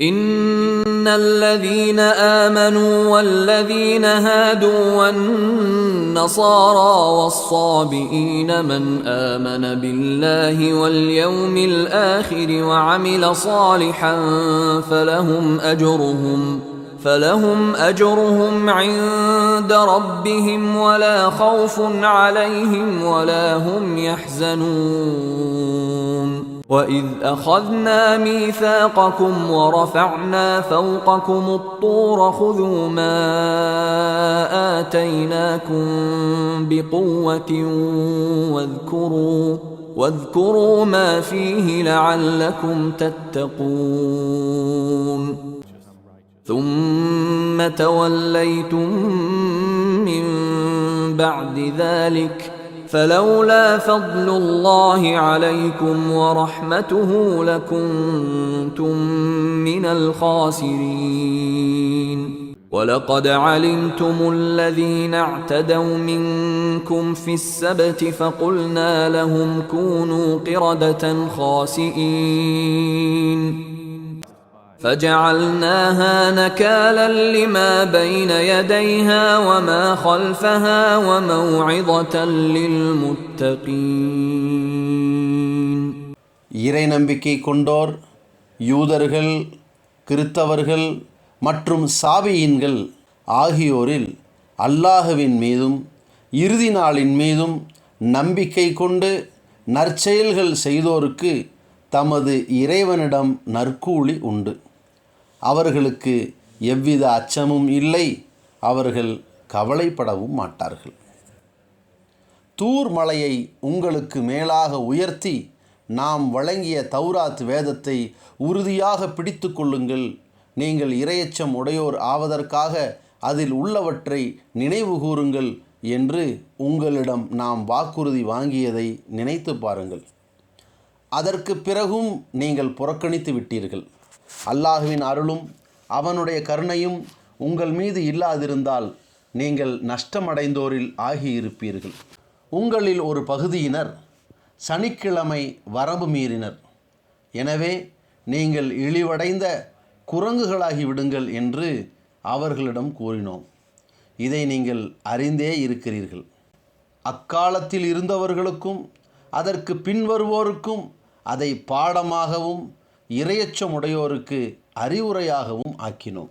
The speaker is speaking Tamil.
إن الذين آمنوا والذين هادوا والنصارى والصابئين من آمن بالله واليوم الآخر وعمل صالحا فلهم أجرهم عند ربهم ولا خوف عليهم ولا هم يحزنون وإذ أخذنا ميثاقكم ورفعنا فوقكم الطور خذوا ما آتيناكم بقوة واذكروا ما فيه لعلكم تتقون ثم توليتم من بعد ذلك فلولا فضل الله عليكم ورحمته لكنتم من الخاسرين ولقد علمتم الذين اعتدوا منكم في السبت فقلنا لهم كونوا قردة خاسئين فجعلناها نكالا لما بين يديها وما خلفها وموعظة للمتقين. இறை நம்பிக்கை கொண்டோர் யூதர்கள், கிறித்தவர்கள் மற்றும் சாபியீன்கள் ஆகியோரில் அல்லாஹ்வின் மீதும் இறுதி நாளின் மீதும் நம்பிக்கை கொண்டு நற்செயல்கள் செய்தோருக்கு தமது இறைவனிடம் நற்கூலி உண்டு. அவர்களுக்கு எவ்வித அச்சமும் இல்லை, அவர்கள் கவலைப்படவும் மாட்டார்கள். தூர் மலையை உங்களுக்கு மேலாக உயர்த்தி நாம் வழங்கிய தௌராத் வேதத்தை உறுதியாக பிடித்து கொள்ளுங்கள். நீங்கள் இறையச்சம் உடையோர் ஆவதற்காக அதில் உள்ளவற்றை நினைவு கூறுங்கள் என்று உங்களிடம் நாம் வாக்குறுதி வாங்கியதை நினைத்து பாருங்கள். அதற்கு பிறகும் நீங்கள் புறக்கணித்து விட்டீர்கள். அல்லாஹ்வின் அருளும் அவனுடைய கருணையும் உங்கள் மீது இல்லாதிருந்தால் நீங்கள் நஷ்டமடைந்தோரில் ஆகியிருப்பீர்கள். உங்களில் ஒரு பகுதியினர் சனிக்கிழமை வரம்பு மீறினர். எனவே நீங்கள் இழிவடைந்த குரங்குகளாகி விடுங்கள் என்று அவர்களிடம் கூறினோம். இதை நீங்கள் அறிந்தே இருக்கிறீர்கள். அக்காலத்தில் இருந்தவர்களுக்கும் அதற்கு பின்வருவோருக்கும் அதை பாடமாகவும் இறையச்சமுடையோருக்கு அறிவுரையாகவும் ஆக்கினோம்.